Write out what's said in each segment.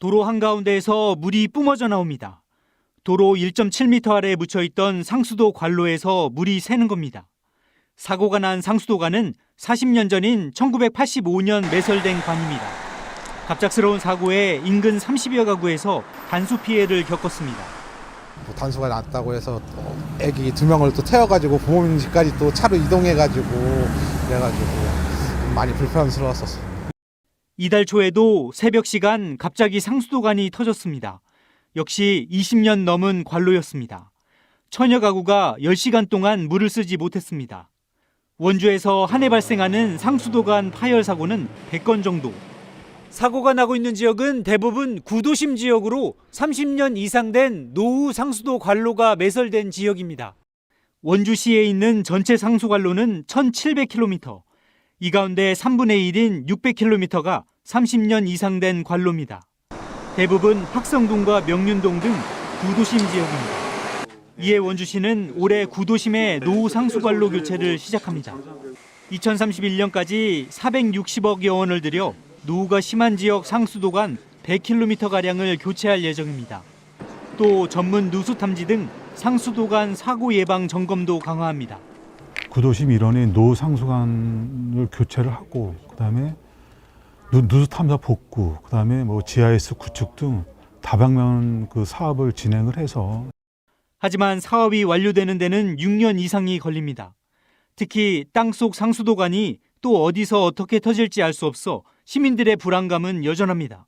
도로 한가운데에서 물이 뿜어져 나옵니다. 도로 1.7m 아래에 묻혀있던 상수도 관로에서 물이 새는 겁니다. 사고가 난 상수도관은 40년 전인 1985년 매설된 관입니다. 갑작스러운 사고에 인근 30여 가구에서 단수 피해를 겪었습니다. 단수가 났다고 해서 애기 2명을 또 태워가지고 부모님 집까지 또 차로 이동해가지고 그래가지고 많이 불편스러웠었어요. 이달 초에도 새벽 시간 갑자기 상수도관이 터졌습니다. 역시 20년 넘은 관로였습니다. 천여 가구가 10시간 동안 물을 쓰지 못했습니다. 원주에서 한 해 발생하는 상수도관 파열 사고는 100건 정도. 사고가 나고 있는 지역은 대부분 구도심 지역으로 30년 이상 된 노후 상수도 관로가 매설된 지역입니다. 원주시에 있는 전체 상수 관로는 1,700km. 이 가운데 3분의 1인 600km가 30년 이상 된 관로입니다. 대부분 학성동과 명륜동 등 구도심 지역입니다. 이에 원주시는 올해 구도심의 노후 상수관로 교체를 시작합니다. 2031년까지 460억여 원을 들여 노후가 심한 지역 상수도관 100km가량을 교체할 예정입니다. 또 전문 누수 탐지 등 상수도관 사고 예방 점검도 강화합니다. 구도심 일원이 노후 상수관을 교체를 하고 그다음에 누수 탐사 복구, 그다음에 GIS 구축 등 다방면 사업을 진행을 해서. 하지만 사업이 완료되는 데는 6년 이상이 걸립니다. 특히 땅속 상수도관이 또 어디서 어떻게 터질지 알 수 없어 시민들의 불안감은 여전합니다.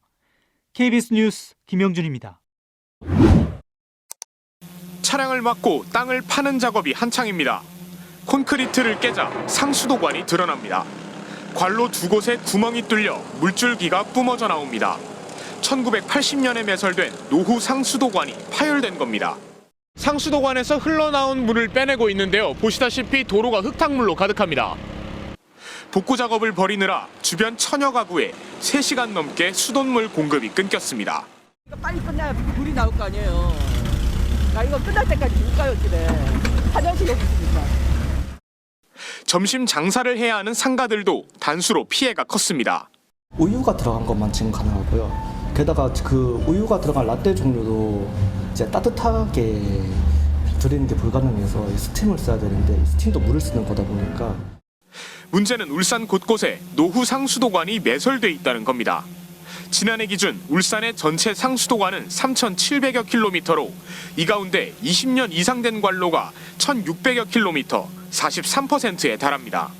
KBS 뉴스 김영준입니다. 차량을 막고 땅을 파는 작업이 한창입니다. 콘크리트를 깨자 상수도관이 드러납니다. 관로 2곳에 구멍이 뚫려 물줄기가 뿜어져 나옵니다. 1980년에 매설된 노후 상수도관이 파열된 겁니다. 상수도관에서 흘러나온 물을 빼내고 있는데요. 보시다시피 도로가 흙탕물로 가득합니다. 복구 작업을 벌이느라 주변 천여 가구에 3시간 넘게 수돗물 공급이 끊겼습니다. 이거 빨리 끝나야 물이 나올 거 아니에요. 이거 끝날 때까지 줄까요, 집에? 화장실 여기 있으니까. 점심 장사를 해야 하는 상가들도 단수로 피해가 컸습니다. 우유가 들어간 것만 지금 가능하고요. 게다가 그 우유가 들어간 라떼 종류도 이제 따뜻하게 드리는 게 불가능해서 스팀을 써야 되는데 스팀도 물을 쓰는 거다 보니까. 문제는 울산 곳곳에 노후 상수도관이 매설돼 있다는 겁니다. 지난해 기준 울산의 전체 상수도관은 3,700여 킬로미터로 이 가운데 20년 이상 된 관로가 1,600여 킬로미터, 43%에 달합니다.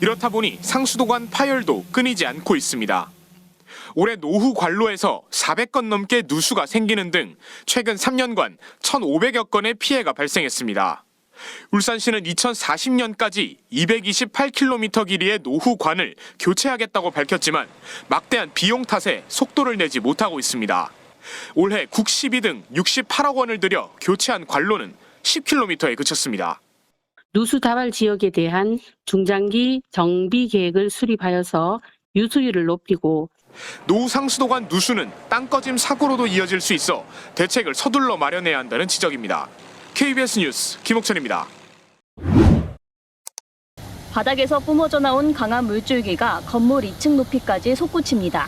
이렇다 보니 상수도관 파열도 끊이지 않고 있습니다. 올해 노후 관로에서 400건 넘게 누수가 생기는 등 최근 3년간 1,500여 건의 피해가 발생했습니다. 울산시는 2040년까지 228km 길이의 노후관을 교체하겠다고 밝혔지만 막대한 비용 탓에 속도를 내지 못하고 있습니다. 올해 국시비 등 68억 원을 들여 교체한 관로는 10km에 그쳤습니다. 누수 다발 지역에 대한 중장기 정비 계획을 수립하여서 유수율을 높이고 노후 상수도관 누수는 땅꺼짐 사고로도 이어질 수 있어 대책을 서둘러 마련해야 한다는 지적입니다. KBS 뉴스 김옥천입니다. 바닥에서 뿜어져 나온 강한 물줄기가 건물 2층 높이까지 솟구칩니다.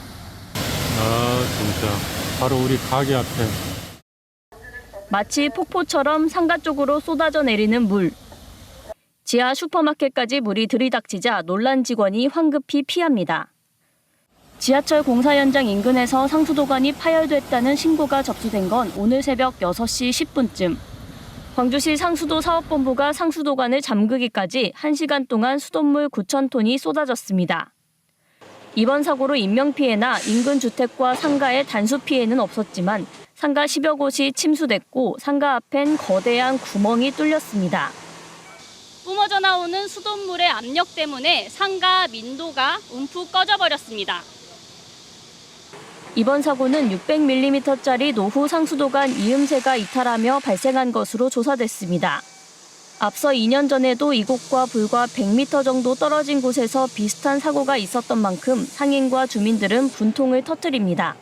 진짜 바로 우리 가게 앞에. 마치 폭포처럼 상가 쪽으로 쏟아져 내리는 물. 지하 슈퍼마켓까지 물이 들이닥치자 놀란 직원이 황급히 피합니다. 지하철 공사 현장 인근에서 상수도관이 파열됐다는 신고가 접수된 건 오늘 새벽 6시 10분쯤. 광주시 상수도 사업본부가 상수도관을 잠그기까지 1시간 동안 수돗물 9,000톤이 쏟아졌습니다. 이번 사고로 인명피해나 인근 주택과 상가의 단수 피해는 없었지만 상가 10여 곳이 침수됐고 상가 앞엔 거대한 구멍이 뚫렸습니다. 뿜어져 나오는 수돗물의 압력 때문에 상가 민도가 움푹 꺼져버렸습니다. 이번 사고는 600mm짜리 노후 상수도관 이음새가 이탈하며 발생한 것으로 조사됐습니다. 앞서 2년 전에도 이곳과 불과 100m 정도 떨어진 곳에서 비슷한 사고가 있었던 만큼 상인과 주민들은 분통을 터뜨립니다.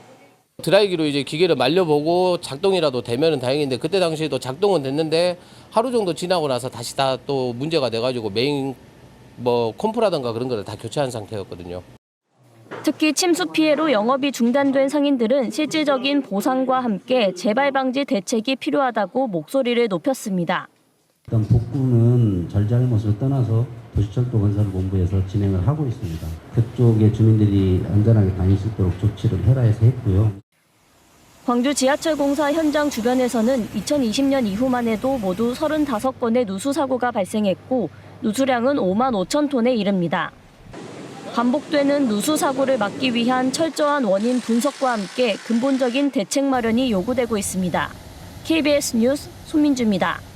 드라이기로 이제 기계를 말려보고 작동이라도 되면은 다행인데 그때 당시에도 작동은 됐는데 하루 정도 지나고 나서 다시 다 또 문제가 돼가지고 메인 콤프라든가 그런 거를 다 교체한 상태였거든요. 특히 침수 피해로 영업이 중단된 상인들은 실질적인 보상과 함께 재발 방지 대책이 필요하다고 목소리를 높였습니다. 일단 복구는 잘잘못을 떠나서 도시철도건설본부에서 진행을 하고 있습니다. 그쪽에 주민들이 안전하게 다닐 수 있도록 조치를 해서 했고요. 광주 지하철공사 현장 주변에서는 2020년 이후만 해도 모두 35건의 누수 사고가 발생했고 누수량은 5만 5천 톤에 이릅니다. 반복되는 누수 사고를 막기 위한 철저한 원인 분석과 함께 근본적인 대책 마련이 요구되고 있습니다. KBS 뉴스 손민주입니다.